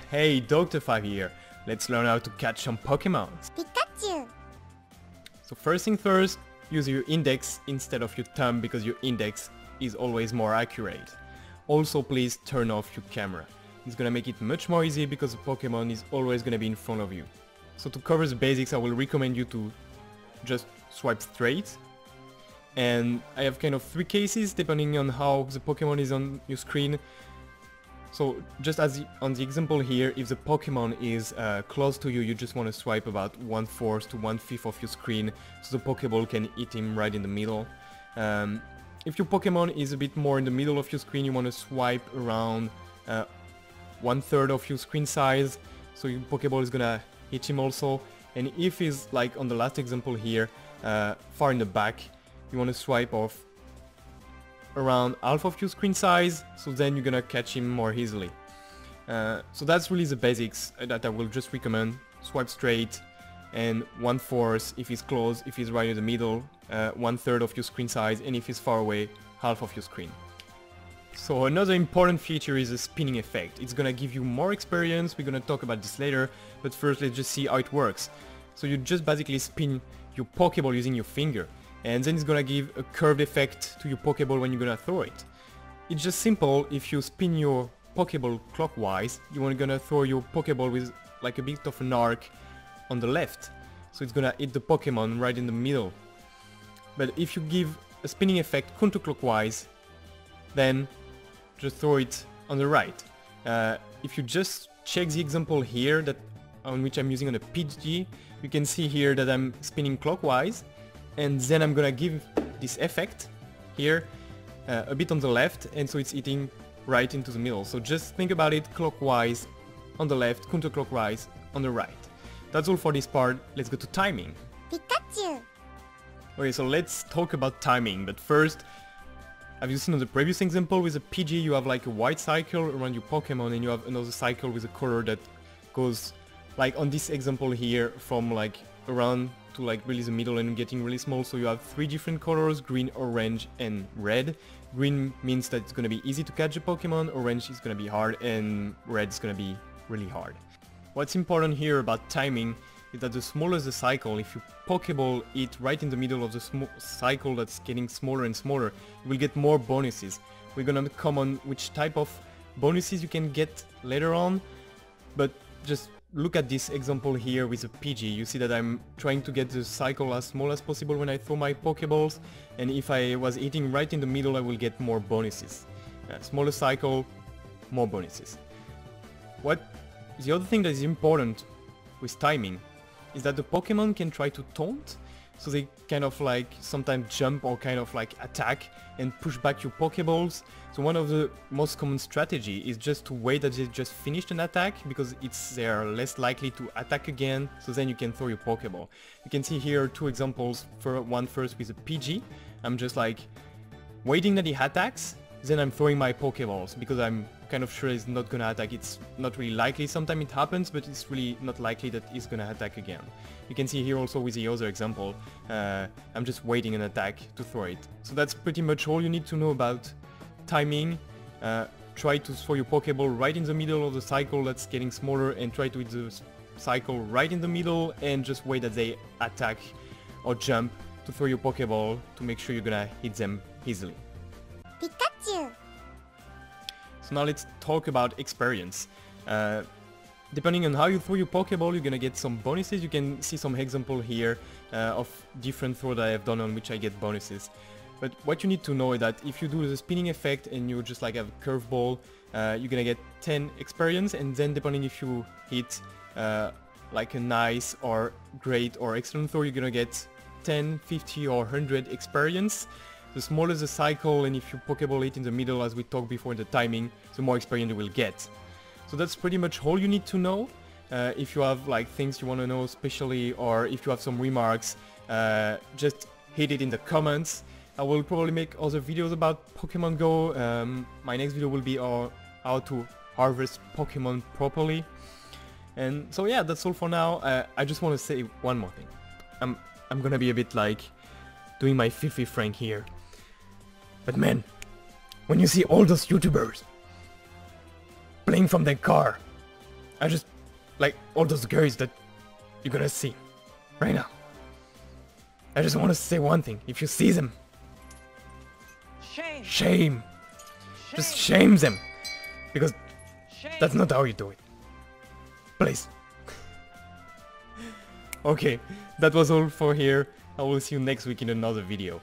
Hey, Dr. 5 here. Let's learn how to catch some Pokemon. Pikachu. So first thing first, use your index instead of your thumb because your index is always more accurate. Also please turn off your camera. It's gonna make it much more easy because the Pokemon is always gonna be in front of you. So to cover the basics, I will recommend you to just swipe straight. And I have kind of 3 cases depending on how the Pokemon is on your screen. So just as on the example here, if the Pokemon is close to you, you just want to swipe about 1/4 to 1/5 of your screen so the Pokeball can hit him right in the middle. If your Pokemon is a bit more in the middle of your screen, you want to swipe around 1/3 of your screen size, so your Pokeball is gonna hit him also. And if he's like on the last example here, far in the back, you want to swipe off around half of your screen size, so then you're gonna catch him more easily. So that's really the basics that I will just recommend. Swipe straight and 1/4 if he's close, if he's right in the middle, 1/3 of your screen size, and if he's far away, half of your screen. So another important feature is the spinning effect. It's gonna give you more experience, we're gonna talk about this later, but first let's just see how it works. So you just basically spin your Pokeball using your finger, and then it's gonna give a curved effect to your Pokeball when you're gonna throw it. It's just simple. If you spin your Pokeball clockwise, you're gonna throw your Pokeball with like a bit of an arc on the left, so it's gonna hit the Pokemon right in the middle. But if you give a spinning effect counterclockwise, then just throw it on the right. If you just check the example here that on which I'm using on a PG, you can see here that I'm spinning clockwise, and then I'm gonna give this effect here a bit on the left, and so it's hitting right into the middle. So just think about it: clockwise on the left, counterclockwise on the right. That's all for this part. Let's go to timing. Pikachu. Okay, so let's talk about timing, but first, have you seen on the previous example with a PG, you have like a white cycle around your Pokemon, and you have another cycle with a color that goes, like on this example here, from like around to like really the middle and getting really small. So you have 3 different colors: green, orange and red. Green means that it's gonna be easy to catch a Pokemon, orange is gonna be hard, and red is gonna be really hard. What's important here about timing is that the smaller the cycle, if your Pokeball hit right in the middle of the cycle that's getting smaller and smaller, you will get more bonuses. We're gonna come on which type of bonuses you can get later on, but just look at this example here with a PG. You see that I'm trying to get the cycle as small as possible when I throw my Pokeballs, and if I was hitting right in the middle, I will get more bonuses. Smaller cycle, more bonuses. The other thing that is important with timing is that the Pokemon can try to taunt, so they kind of like sometimes jump or kind of like attack and push back your Pokeballs. So one of the most common strategy is just to wait that they just finished an attack, because they are less likely to attack again, so then you can throw your Pokeball. You can see here 2 examples, for one first with a PG. I'm just like waiting that he attacks, then I'm throwing my Pokeballs because I'm kind of sure he's not gonna attack. It's not really likely, sometimes it happens, but it's really not likely that he's gonna attack again. You can see here also with the other example, I'm just waiting an attack to throw it. So that's pretty much all you need to know about timing. Try to throw your Pokeball right in the middle of the cycle that's getting smaller, and try to hit the cycle right in the middle, and just wait that they attack or jump to throw your Pokeball to make sure you're gonna hit them easily. Pikachu. So now let's talk about experience. Depending on how you throw your Pokeball, you're gonna get some bonuses. You can see some example here of different throws that I have done on which I get bonuses. But what you need to know is that if you do the spinning effect and you just like have a curveball, you're gonna get 10 experience, and then depending if you hit like a nice or great or excellent throw, you're gonna get 10, 50 or 100 experience. The smaller the cycle, and if you Pokeball hit in the middle, as we talked before in the timing, the more experience you will get. So that's pretty much all you need to know. If you have like things you want to know especially, or if you have some remarks, just hit it in the comments. I will probably make other videos about Pokemon Go. My next video will be on how to harvest Pokemon properly. And so yeah, that's all for now. I just want to say one more thing. I'm gonna be a bit like doing my filthy Frank here. But man, when you see all those YouTubers playing from their car I just like all those girls that you're gonna see right now. I just want to say one thing. If you see them, shame. Just shame them. Because that's not how you do it. Please. Okay, that was all for here. I will see you next week in another video.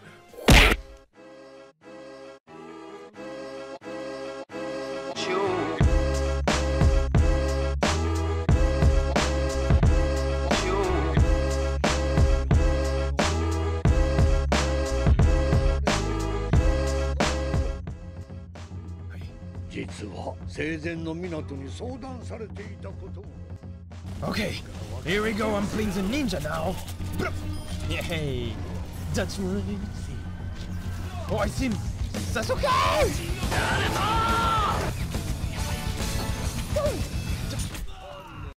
Okay, here we go. I'm playing the ninja now. Yay! That's right. Oh, I see him. Sasuke!